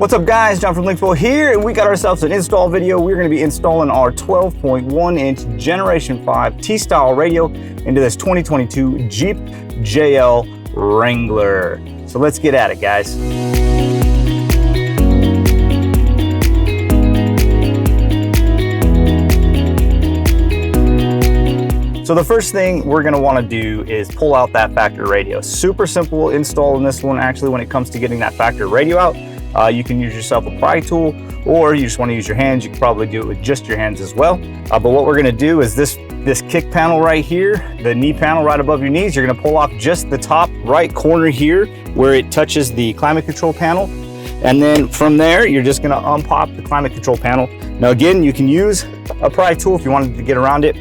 What's up guys, John from linksWell here, and we got ourselves an install video. We're going to be installing our 12.1 inch Generation 5 T-style radio into this 2022 Jeep JL Wrangler. So let's get at it, guys. So the first thing we're going to want to do is pull out that factory radio. Super simple install in this one. Actually, when it comes to getting that factory radio out, you can use yourself a pry tool, or you just want to use your hands. You can probably do it with just your hands as well. But what we're going to do is this kick panel right here, the knee panel right above your knees, you're going to pull off just the top right corner here where it touches the climate control panel. And then from there, you're just going to unpop the climate control panel. Now again, you can use a pry tool if you wanted to get around it,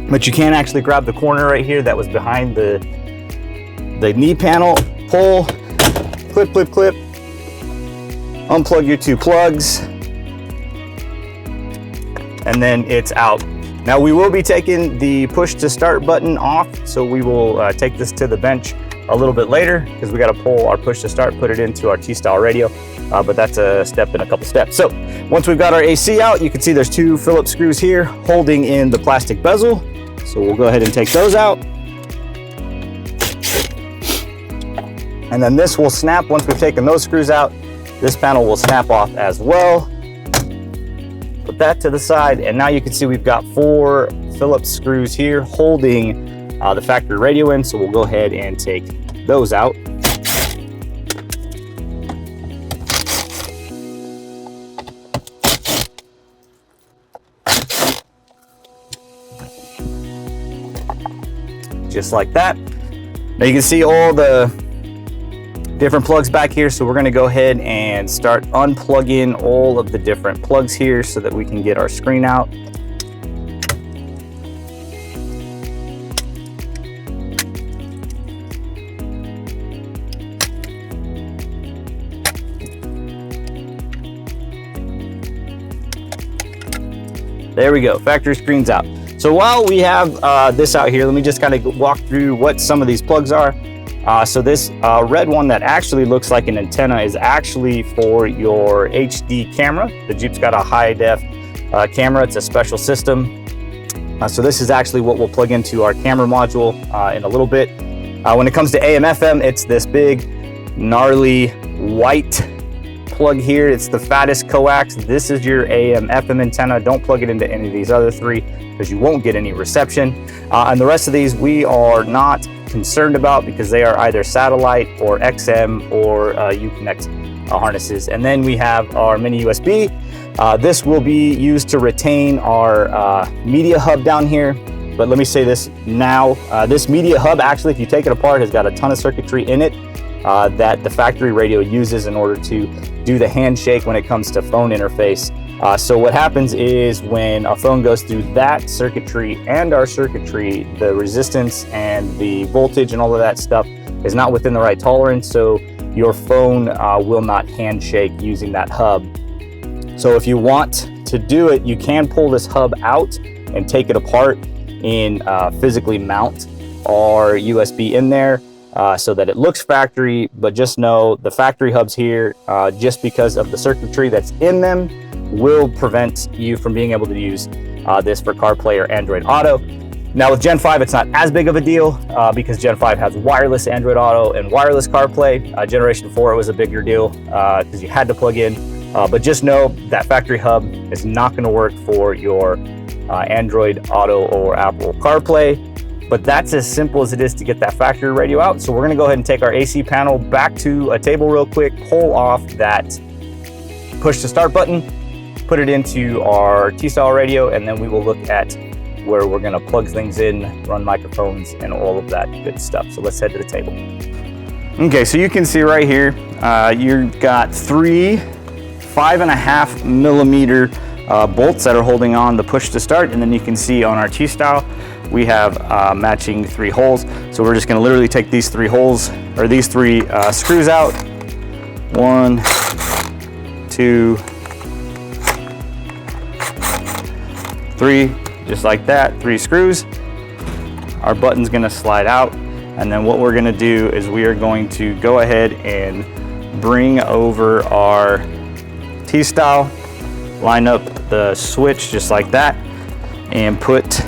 but you can't actually grab the corner right here that was behind the knee panel. Pull, clip, clip, clip. Unplug your two plugs, and then it's out. Now we will be taking the push to start button off, so we will take this to the bench a little bit later because we got to pull our push to start, put it into our T-style radio, but that's a step in a couple steps. So once we've got our AC out, you can see there's two Phillips screws here holding in the plastic bezel. So we'll go ahead and take those out. And then this will snap once we've taken those screws out. This panel will snap off as well. Put that to the side, and now you can see we've got 4 Phillips screws here holding the factory radio in, so we'll go ahead and take those out. Just like that. Now you can see all the different plugs back here, so we're going to go ahead and start unplugging all of the different plugs here so that we can get our screen out. There we go, factory screen's out. So while we have this out here, let me just kind of walk through what some of these plugs are. So this red one that actually looks like an antenna is actually for your HD camera. The Jeep's got a high def camera. It's a special system. So this is actually what we'll plug into our camera module in a little bit. When it comes to AM FM, it's this big gnarly white plug here. It's the fattest coax. This is your AM FM antenna. Don't plug it into any of these other three because you won't get any reception. And the rest of these we are not concerned about because they are either satellite or XM or Uconnect harnesses. And then we have our mini USB. This will be used to retain our media hub down here. But let me say this now, this media hub actually, if you take it apart, has got a ton of circuitry in it that the factory radio uses in order to do the handshake when it comes to phone interface. So what happens is when a phone goes through that circuitry and our circuitry, the resistance and the voltage and all of that stuff is not within the right tolerance, so your phone will not handshake using that hub. So if you want to do it, you can pull this hub out and take it apart and physically mount our USB in there so that it looks factory, but just know the factory hubs here, just because of the circuitry that's in them, will prevent you from being able to use this for CarPlay or Android Auto. Now with Gen 5, it's not as big of a deal because Gen 5 has wireless Android Auto and wireless CarPlay. Generation 4 was a bigger deal because you had to plug in. But just know that factory hub is not going to work for your Android Auto or Apple CarPlay. But that's as simple as it is to get that factory radio out. So we're going to go ahead and take our AC panel back to a table real quick, pull off that push to start button, put it into our T-style radio, and then we will look at where we're going to plug things in, run microphones, and all of that good stuff. So let's head to the table. Okay, so you can see right here, you've got 3 5.5 millimeter bolts that are holding on the push to start, and then you can see on our T-style we have matching 3 holes. So we're just going to literally take these 3 holes, or these 3 screws out. 1, 2, 3, just like that, 3 screws. Our button's going to slide out, and then what we're going to do is we are going to go ahead and bring over our T-style, line up the switch just like that, and put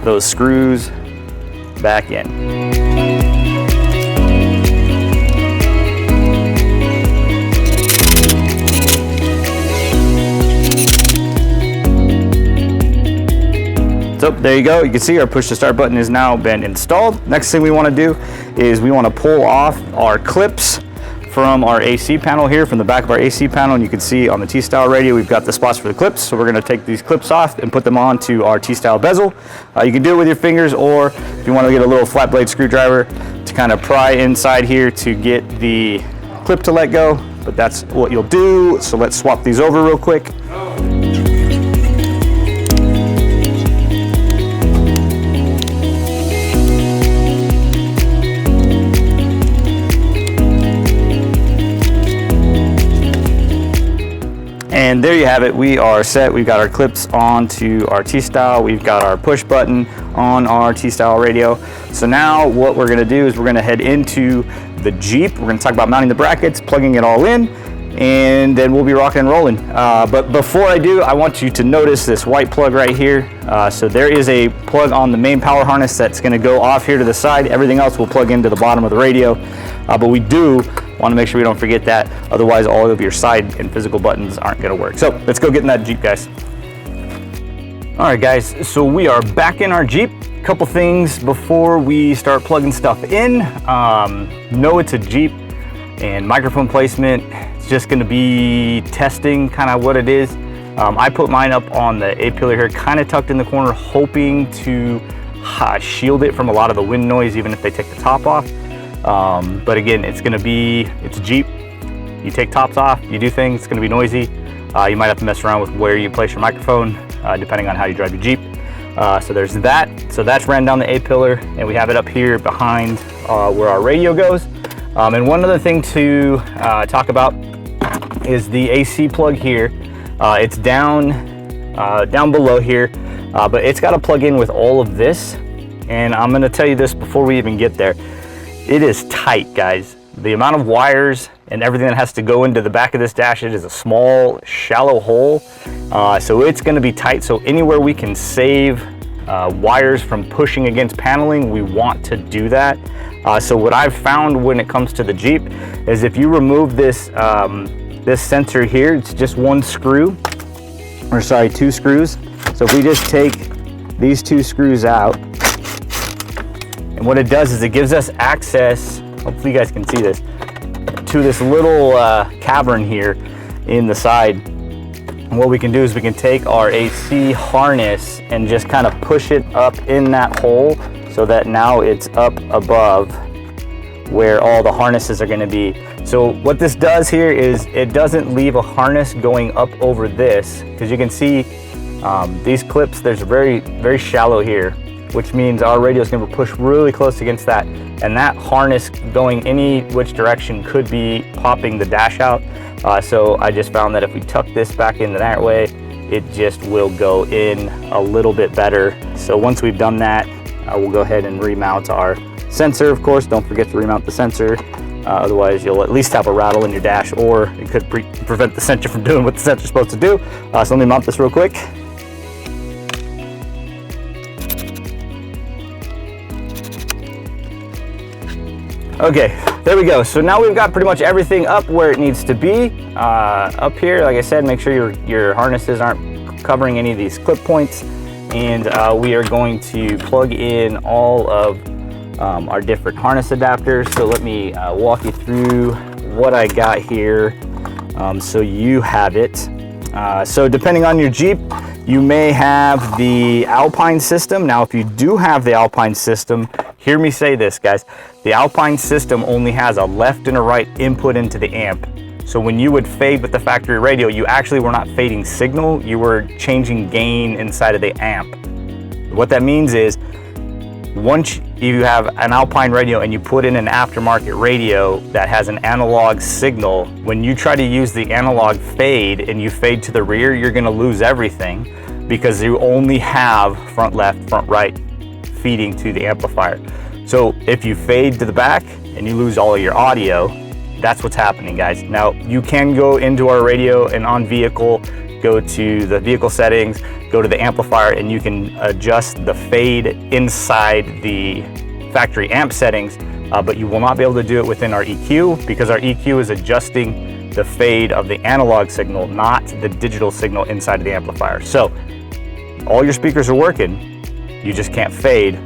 those screws back in. So there you go. You can see our push to start button has now been installed. Next thing we want to do is we want to pull off our clips from our AC panel here, from the back of our AC panel. And you can see on the T-style radio, we've got the spots for the clips. So we're going to take these clips off and put them onto our T-style bezel. You can do it with your fingers, or if you want to get a little flat blade screwdriver to kind of pry inside here to get the clip to let go. But that's what you'll do. So let's swap these over real quick. And there you have it. We are set. We've got our clips onto our T-style. We've got our push button on our T-style radio. So now what we're going to do is we're going to head into the Jeep. We're going to talk about mounting the brackets, plugging it all in, and then we'll be rocking and rolling. But before I do, I want you to notice this white plug right here. So there is a plug on the main power harness that's going to go off here to the side. Everything else will plug into the bottom of the radio. But we do want to make sure we don't forget that. Otherwise, all of your side and physical buttons aren't going to work. So let's go get in that Jeep, guys. All right, guys. So we are back in our Jeep. Couple things before we start plugging stuff in. Know it's a Jeep, and microphone placement, it's just going to be testing kind of what it is. I put mine up on the A-pillar here, kind of tucked in the corner, hoping to shield it from a lot of the wind noise, even if they take the top off. But again, it's a Jeep. You take tops off, you do things, it's going to be noisy. You might have to mess around with where you place your microphone, depending on how you drive your Jeep. So there's that. So that's ran down the A-pillar, and we have it up here behind where our radio goes. And one other thing to talk about is the AC plug here. It's down below here, but it's got to plug in with all of this. And I'm going to tell you this before we even get there. It is tight, guys. The amount of wires and everything that has to go into the back of this dash, it is a small, shallow hole. So it's going to be tight. So anywhere we can save wires from pushing against paneling, we want to do that. So what I've found when it comes to the Jeep is if you remove this this sensor here, it's just one screw, or sorry, two screws. So if we just take these two screws out, and what it does is it gives us access, hopefully you guys can see this, to this little cavern here in the side. And what we can do is we can take our AC harness and just kind of push it up in that hole so that now it's up above where all the harnesses are going to be. So what this does here is it doesn't leave a harness going up over this, because you can see these clips, there's very, very shallow here, which means our radio is going to push really close against that, and that harness going any which direction could be popping the dash out. So I just found that if we tuck this back in that way, it just will go in a little bit better. So once we've done that, we'll go ahead and remount our sensor. Of course, don't forget to remount the sensor. Otherwise, you'll at least have a rattle in your dash, or it could prevent the sensor from doing what the sensor's supposed to do. So let me mount this real quick. Okay, there we go. So now we've got pretty much everything up where it needs to be. Up here, like I said, make sure your harnesses aren't covering any of these clip points. And we are going to plug in all of our different harness adapters. So let me walk you through what I got here so you have it. So depending on your Jeep, you may have the Alpine system. Now, if you do have the Alpine system, hear me say this, guys. The Alpine system only has a left and a right input into the amp. So when you would fade with the factory radio, you actually were not fading signal, you were changing gain inside of the amp. What that means is, once you have an Alpine radio and you put in an aftermarket radio that has an analog signal, when you try to use the analog fade and you fade to the rear, you're going to lose everything, because you only have front left, front right feeding to the amplifier. So if you fade to the back and you lose all of your audio, That's what's happening, guys. Now, you can go into our radio and on vehicle, go to the vehicle settings, go to the amplifier, and you can adjust the fade inside the factory amp settings, but you will not be able to do it within our EQ, because our EQ is adjusting the fade of the analog signal, not the digital signal inside of the amplifier. So all your speakers are working, you just can't fade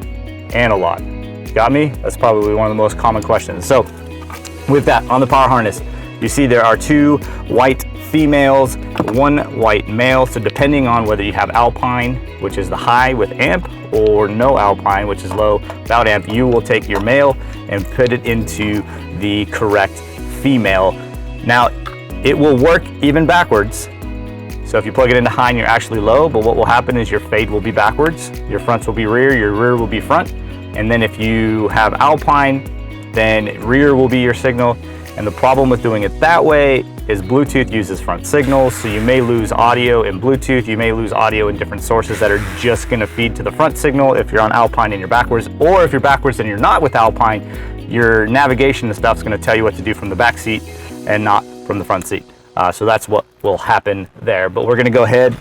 analog. Got me? That's probably one of the most common questions. So with that, on the power harness, you see there are 2 white females, 1 white male. So depending on whether you have Alpine, which is the high with amp, or no Alpine, which is low without amp, you will take your male and put it into the correct female. Now, it will work even backwards. So if you plug it into high and you're actually low, but what will happen is your fade will be backwards, your fronts will be rear, your rear will be front. And then if you have Alpine, then rear will be your signal. And the problem with doing it that way is Bluetooth uses front signals, so you may lose audio in Bluetooth, you may lose audio in different sources that are just gonna feed to the front signal if you're on Alpine and you're backwards, or if you're backwards and you're not with Alpine, your navigation and stuff's gonna tell you what to do from the back seat and not from the front seat. So that's what will happen there. But we're gonna go ahead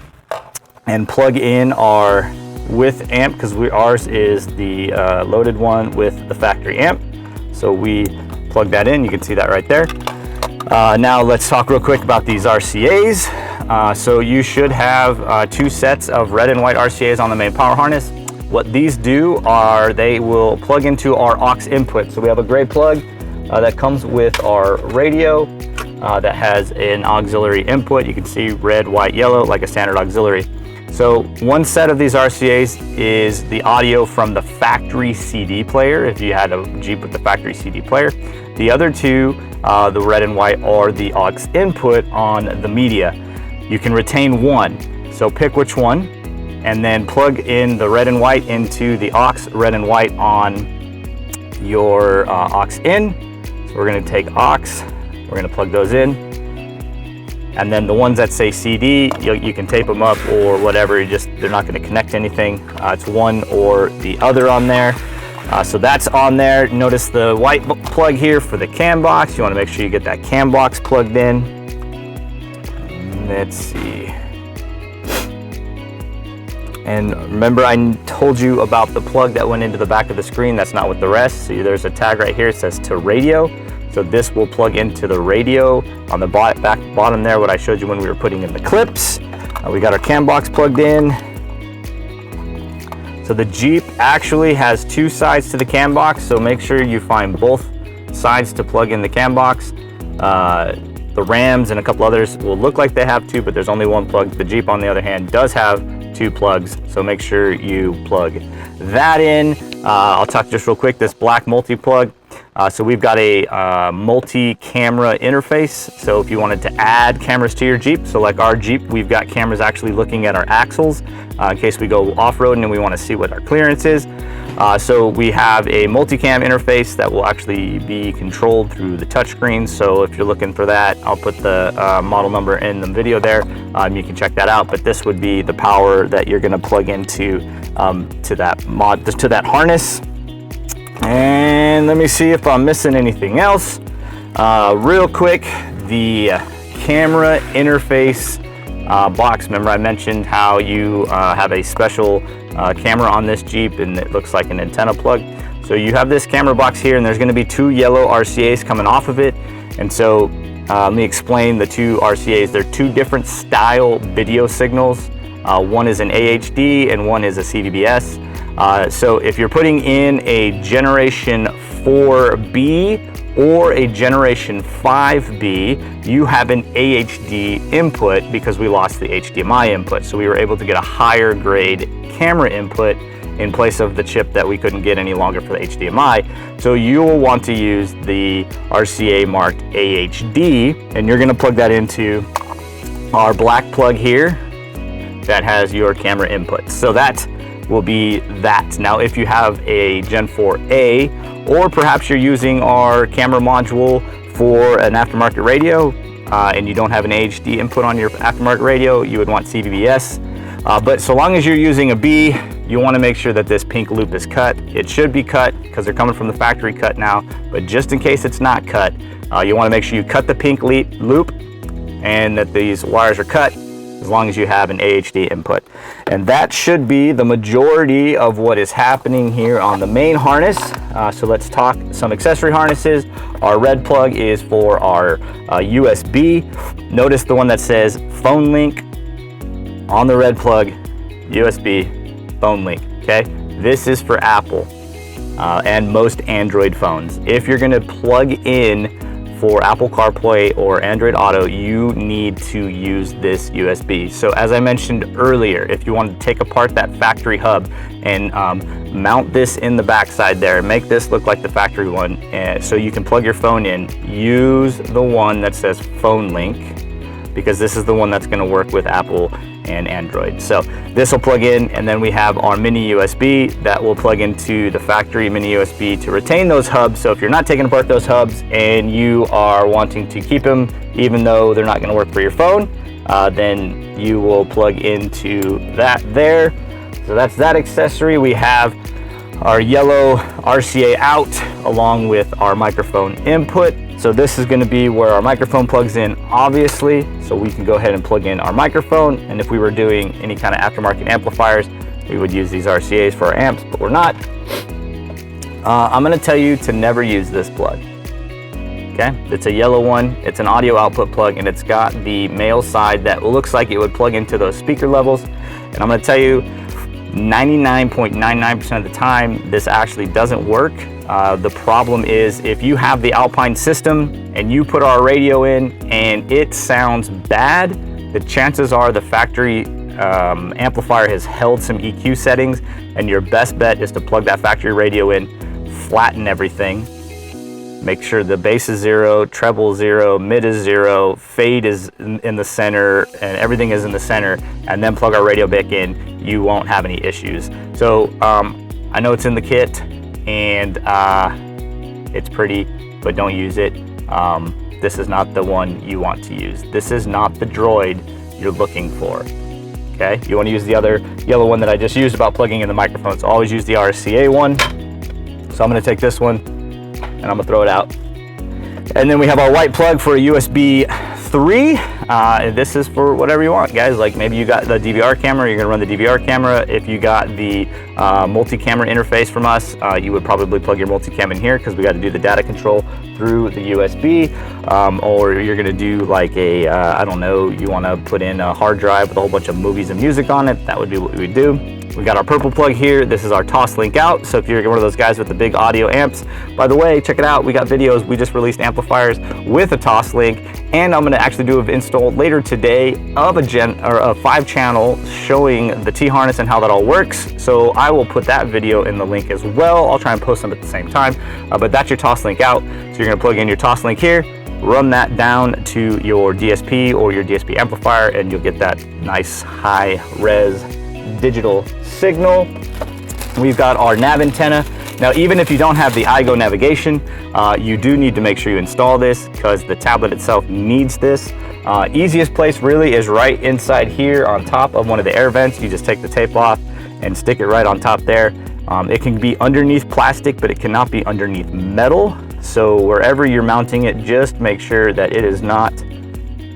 and plug in our with amp, because ours is the loaded one with the factory amp. So we plug that in, you can see that right there. Now let's talk real quick about these RCAs. So you should have 2 sets of red and white RCAs on the main power harness. What these do are they will plug into our aux input. So we have a gray plug that comes with our radio that has an auxiliary input. You can see red, white, yellow, like a standard auxiliary. So one set of these RCAs is the audio from the factory CD player, if you had a Jeep with the factory CD player. The other 2, the red and white, are the aux input on the media. You can retain 1, so pick which one, and then plug in the red and white into the aux red and white on your aux in. So we're gonna take aux, we're gonna plug those in. And then the ones that say CD, you can tape them up or whatever, they're not gonna connect to anything. It's one or the other on there. So that's on there. Notice the white plug here for the CAN box. You wanna make sure you get that CAN box plugged in. Let's see. And remember I told you about the plug that went into the back of the screen. That's not with the rest. So there's a tag right here, it says to radio. So this will plug into the radio on the back bottom there, what I showed you when we were putting in the clips. We got our CAN box plugged in. So the Jeep actually has 2 sides to the CAN box, so make sure you find both sides to plug in the CAN box. The Rams and a couple others will look like they have 2, but there's only 1 plug. The Jeep, on the other hand, does have 2 plugs, so make sure you plug that in. I'll talk just real quick, this black multi-plug. So we've got a multi-camera interface. So if you wanted to add cameras to your Jeep, so like our Jeep, we've got cameras actually looking at our axles in case we go off-roading and we want to see what our clearance is. So we have a multicam interface that will actually be controlled through the touchscreen. So if you're looking for that, I'll put the model number in the video there. You can check that out. But this would be the power that you're going to plug into to that harness. And let me see if I'm missing anything else. Real quick, the camera interface box. Remember I mentioned how you have a special camera on this Jeep and it looks like an antenna plug. So you have this camera box here and there's going to be 2 yellow RCAs coming off of it. And so let me explain the 2 RCAs. They're 2 different style video signals. One is an AHD and one is a CVBS. So if you're putting in a Generation 4B or a Generation 5B, you have an AHD input because we lost the HDMI input. So we were able to get a higher grade camera input in place of the chip that we couldn't get any longer for the HDMI. So you will want to use the RCA marked AHD, and you're gonna plug that into our black plug here that has your camera input. So that will be that. Now, if you have a Gen 4A, or perhaps you're using our camera module for an aftermarket radio, and you don't have an AHD input on your aftermarket radio, you would want CVBS. But so long as you're using a B, you want to make sure that this pink loop is cut. It should be cut because they're coming from the factory cut now, but just in case it's not cut, You want to make sure you cut the pink loop and that these wires are cut as long as you have an AHD input. And that should be the majority of what is happening here on the main harness. So let's talk some accessory harnesses. Our red plug is for our USB. Notice the one that says phone link on the red plug, USB phone link, okay? This is for Apple and most Android phones. If you're gonna plug in for Apple CarPlay or Android Auto, you need to use this USB. So as I mentioned earlier, if you want to take apart that factory hub and mount this in the backside there, make this look like the factory one, so you can plug your phone in, use the one that says phone link, because this is the one that's going to work with Apple and Android. So this will plug in, and then we have our mini USB that will plug into the factory mini USB to retain those hubs. So if you're not taking apart those hubs and you are wanting to keep them even though they're not going to work for your phone, then you will plug into that there. So that's that accessory. We have our yellow RCA out along with our microphone input. So this is going to be where our microphone plugs in, obviously, so we can go ahead and plug in our microphone. And if we were doing any kind of aftermarket amplifiers, we would use these RCAs for our amps, but we're not. I'm going to tell you to never use this plug. Okay, it's a yellow one. It's an audio output plug, and it's got the male side that looks like it would plug into those speaker levels. And I'm going to tell you, 99.99% of the time, this actually doesn't work. The problem is if you have the Alpine system and you put our radio in and it sounds bad, the chances are the factory amplifier has held some EQ settings, and your best bet is to plug that factory radio in, flatten everything, make sure the bass is 0, treble 0, mid is 0, fade is in the center, and everything is in the center, and then plug our radio back in. You won't have any issues. So I know it's in the kit, and it's pretty, but don't use it. This is not the one you want to use. This is not the Droid you're looking for. Okay, you want to use the other yellow one that I just used about plugging in the microphones. Always use the RCA one. So I'm going to take this one and I'm going to throw it out. And then we have our white plug for a USB 3. And this is for whatever you want, guys. Like maybe you got the DVR camera, you're gonna run the DVR camera. If you got the multi-camera interface from us, you would probably plug your multi-cam in here because we got to do the data control through the USB. Or you're gonna do like a, I don't know, you wanna put in a hard drive with a whole bunch of movies and music on it. That would be what we would do. We got our purple plug here. This is our toss link out. So if you're one of those guys with the big audio amps, by the way, check it out. We got videos. We just released amplifiers with a toss link, and I'm going to actually do an install later today of a 5-channel showing the T-harness and how that all works. So I will put that video in the link as well. I'll try and post them at the same time, but that's your toss link out. So you're going to plug in your toss link here, run that down to your DSP or your DSP amplifier, and you'll get that nice high res digital signal. We've got our nav antenna. Now, even if you don't have the iGo navigation, you do need to make sure you install this because the tablet itself needs this. Easiest place really is right inside here on top of one of the air vents. You just take the tape off and stick it right on top there. It can be underneath plastic, but it cannot be underneath metal. So wherever you're mounting it, just make sure that it is not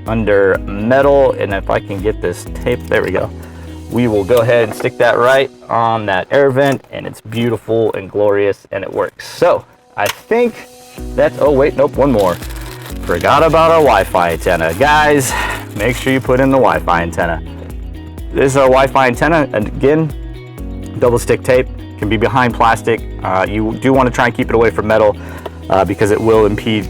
under metal. And if I can get this tape, there we go. We will go ahead and stick that right on that air vent, and it's beautiful and glorious, and it works. So I think that's, oh wait, nope, one more. Forgot about our Wi-Fi antenna. Guys, make sure you put in the Wi-Fi antenna. This is our Wi-Fi antenna, and again, double stick tape, can be behind plastic. You do want to try and keep it away from metal because it will impede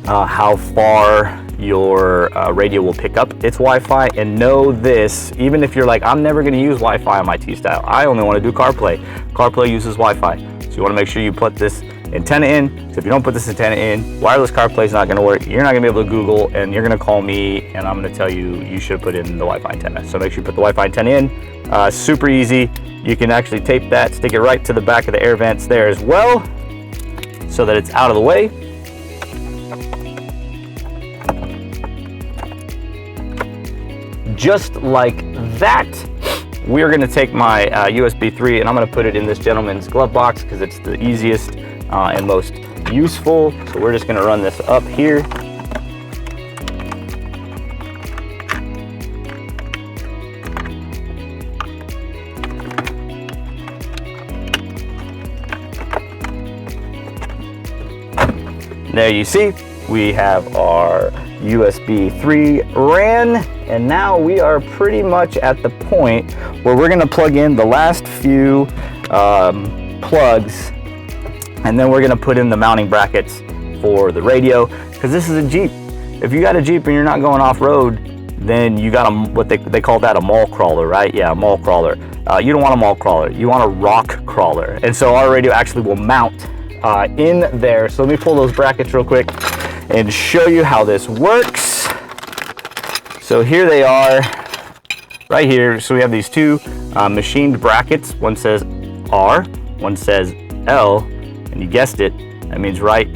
how far your radio will pick up its Wi-Fi. And know this, even if you're like, I'm never going to use Wi-Fi on my T-Style, I only want to do CarPlay. CarPlay uses Wi-Fi, so you want to make sure you put this antenna in. So if you don't put this antenna in, wireless CarPlay is not going to work. You're not going to be able to Google, and you're going to call me, and I'm going to tell you you should put in the Wi-Fi antenna. So make sure you put the Wi-Fi antenna in. Super easy. You can actually tape that, stick it right to the back of the air vents there as well, so that it's out of the way. Just like that, we're going to take my USB 3 and I'm going to put it in this gentleman's glove box because it's the easiest and most useful. So we're just gonna run this up here. There you see, we have our USB 3 RAN, and now we are pretty much at the point where we're gonna plug in the last few plugs, and then we're gonna put in the mounting brackets for the radio, because this is a Jeep. If you got a Jeep and you're not going off-road, then you got what they call that a mall crawler, right? Yeah, a mall crawler. You don't want a mall crawler, you want a rock crawler. And so our radio actually will mount in there. So let me pull those brackets real quick and show you how this works. So here they are right here. So we have these two machined brackets. One says R, one says L, and you guessed it, that means right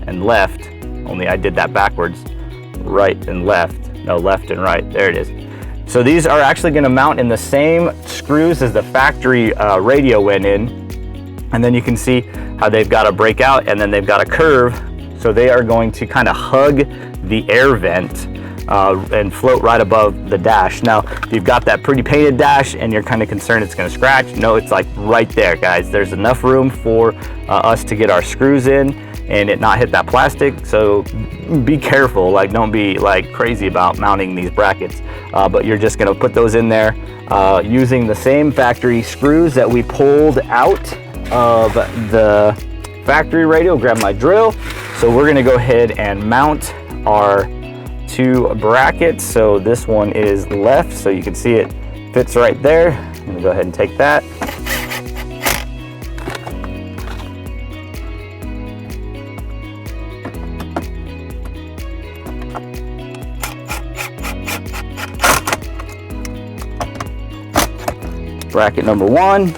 and left, only I did that backwards. Right and left, no, left and right, there it is. So these are actually going to mount in the same screws as the factory radio went in. And then you can see how they've got a breakout and then they've got a curve. So they are going to kind of hug the air vent and float right above the dash. Now, if you've got that pretty painted dash and you're kind of concerned it's going to scratch, no, it's like right there, guys. There's enough room for us to get our screws in and it not hit that plastic. So be careful, like don't be like crazy about mounting these brackets. But you're just going to put those in there using the same factory screws that we pulled out of the factory radio. Grab my drill. So we're going to go ahead and mount our two brackets. So this one is left, so you can see it fits right there. I'm going to go ahead and take that. Bracket number one.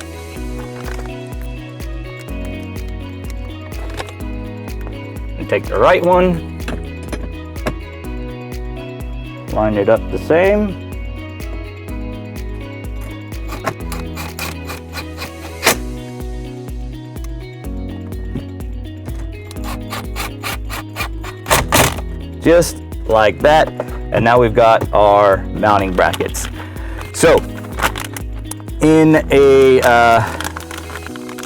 Take the right one, line it up the same. Just like that. And now we've got our mounting brackets. So in a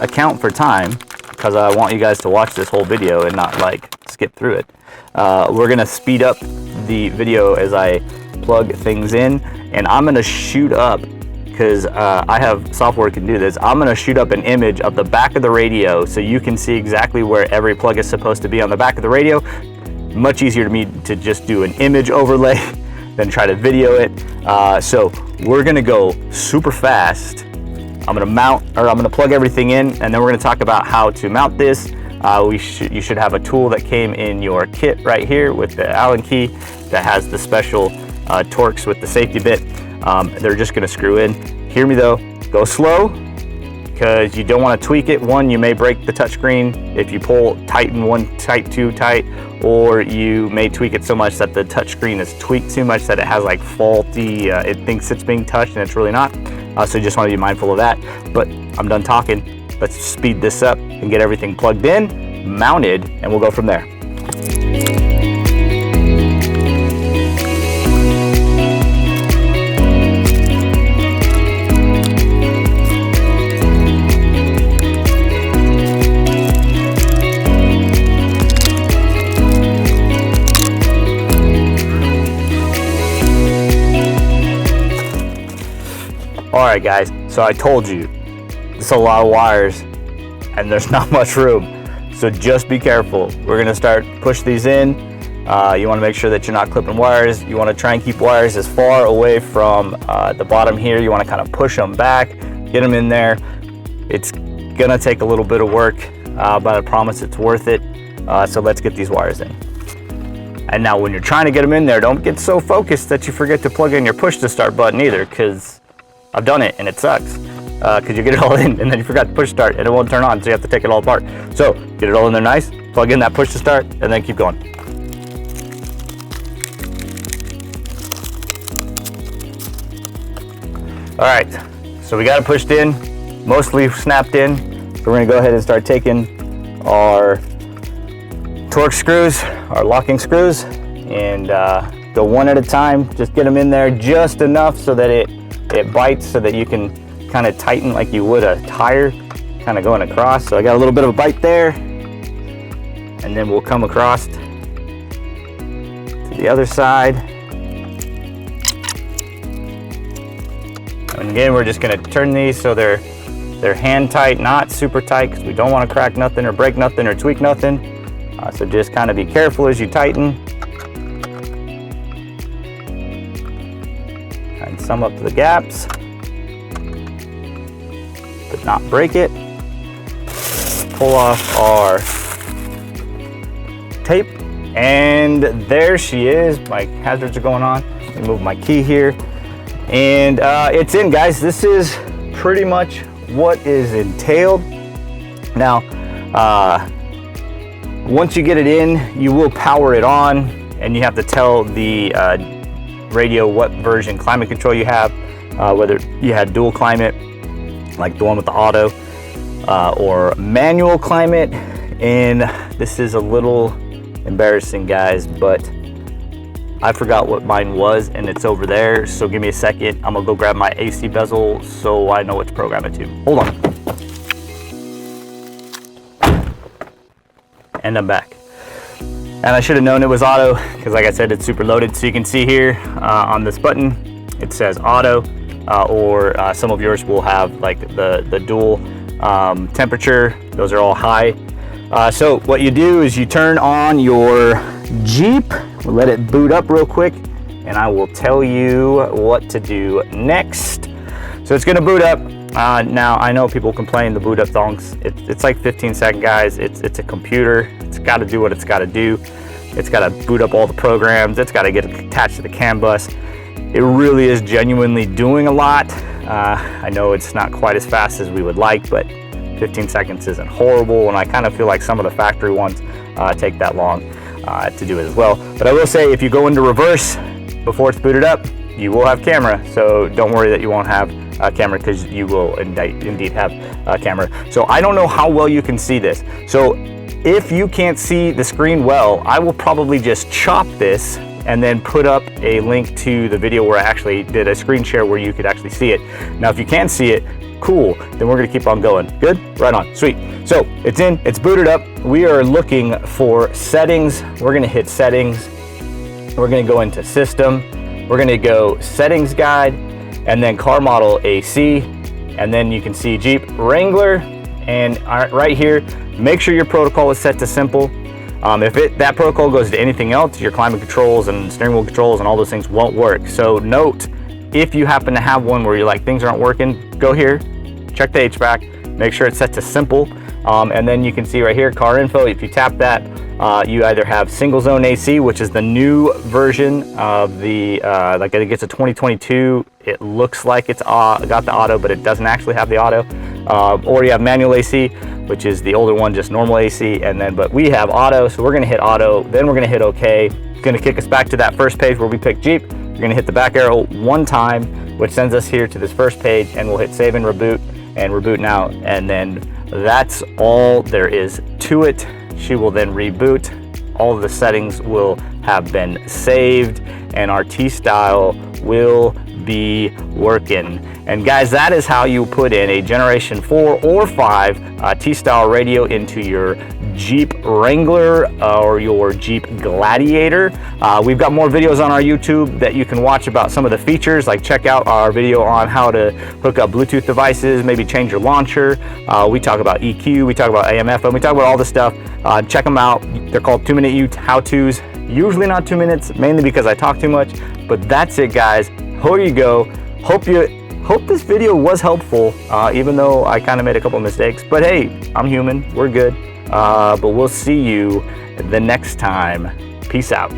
account for time, because I want you guys to watch this whole video and not like skip through it. We're gonna speed up the video as I plug things in, and I'm gonna shoot up, because I have software that can do this, I'm gonna shoot up an image of the back of the radio so you can see exactly where every plug is supposed to be on the back of the radio. Much easier to me to just do an image overlay than try to video it. So we're gonna go super fast. I'm gonna plug everything in, and then we're gonna talk about how to mount this. You should have a tool that came in your kit right here with the Allen key that has the special Torx with the safety bit. They're just gonna screw in. Hear me though, go slow, because you don't want to tweak it. One, you may break the touchscreen if you tighten one too tight, or you may tweak it so much that the touchscreen is tweaked too much that it has like faulty, it thinks it's being touched and it's really not. So you just want to be mindful of that. But I'm done talking. Let's speed this up and get everything plugged in, mounted, and we'll go from there. All right, guys, so I told you, it's a lot of wires and there's not much room. So just be careful. We're gonna start push these in. You wanna make sure that you're not clipping wires. You wanna try and keep wires as far away from the bottom here. You wanna kind of push them back, get them in there. It's gonna take a little bit of work, but I promise it's worth it. So let's get these wires in. And now when you're trying to get them in there, don't get so focused that you forget to plug in your push to start button either, because I've done it and it sucks. Because you get it all in and then you forgot to push start and it won't turn on, so you have to take it all apart. So get it all in there nice, plug in that push to start, and then keep going. All right, so we got it pushed in, mostly snapped in. So we're gonna go ahead and start taking our Torque screws are locking screws, and go one at a time. Just get them in there just enough so that it bites, so that you can kind of tighten like you would a tire, kind of going across. So I got a little bit of a bite there, and then we'll come across to the other side. And again, we're just going to turn these so they're hand tight, not super tight, because we don't want to crack nothing or break nothing or tweak nothing. So just kind of be careful as you tighten. And some up to the gaps, but not break it. Pull off our tape, and there she is. My hazards are going on. Let me move my key here, and it's in, guys. This is pretty much what is entailed. Now, once you get it in, you will power it on, and you have to tell the radio what version climate control you have, whether you had dual climate, like the one with the auto, or manual climate. And this is a little embarrassing, guys, but I forgot what mine was, and it's over there. So give me a second. I'm gonna go grab my AC bezel so I know what to program it to. Hold on. And I'm back. And I should have known it was auto, because like I said, it's super loaded. So you can see here on this button, it says auto, or some of yours will have like the dual temperature. Those are all high. So what you do is you turn on your Jeep, we'll let it boot up real quick, and I will tell you what to do next. So it's gonna boot up. Now I know people complain the boot up thongs. It's like 15 seconds, guys. It's a computer. It's got to do what it's got to do. It's got to boot up all the programs. It's got to get attached to the CAN bus. It really is genuinely doing a lot. I know it's not quite as fast as we would like, but 15 seconds isn't horrible, and I kind of feel like some of the factory ones take that long to do it as well. But I will say, if you go into reverse before it's booted up, you will have camera, so don't worry that you won't have camera, because you will indeed have a camera. So I don't know how well you can see this. So if you can't see the screen well, I will probably just chop this and then put up a link to the video where I actually did a screen share where you could actually see it. Now, if you can't see it, cool, then we're gonna keep on going. Good? Right on, sweet. So it's in, it's booted up. We are looking for settings. We're gonna hit settings. We're gonna go into system. We're gonna go settings guide, and then car model AC, and then you can see Jeep Wrangler. And right here, make sure your protocol is set to simple. If that protocol goes to anything else, your climate controls and steering wheel controls and all those things won't work. So note, if you happen to have one where you're like, things aren't working, go here, check the HVAC, make sure it's set to simple. And then you can see right here, car info. If you tap that, you either have single zone AC, which is the new version of the, like I think it's a 2022. It looks like it's got the auto, but it doesn't actually have the auto. Or you have manual AC, which is the older one, just normal AC. And then, but we have auto, so we're gonna hit auto, then we're gonna hit OK. It's gonna kick us back to that first page where we picked Jeep. We're gonna hit the back arrow one time, which sends us here to this first page, and we'll hit save and reboot now. And then that's all there is to it. She will then reboot. All of the settings will have been saved, and our T-Style will be working. And guys, that is how you put in a Generation 4 or 5 T-Style radio into your Jeep Wrangler or your Jeep Gladiator. We've got more videos on our YouTube that you can watch about some of the features. Like, check out our video on how to hook up Bluetooth devices, maybe change your launcher. We talk about EQ, we talk about AM, FM, we talk about all this stuff. Check them out. They're called 2-minute how-tos. Usually not 2 minutes, mainly because I talk too much. But that's it, guys. Here you go. Hope this video was helpful, even though I kind of made a couple mistakes. But hey, I'm human. We're good. But we'll see you the next time. Peace out.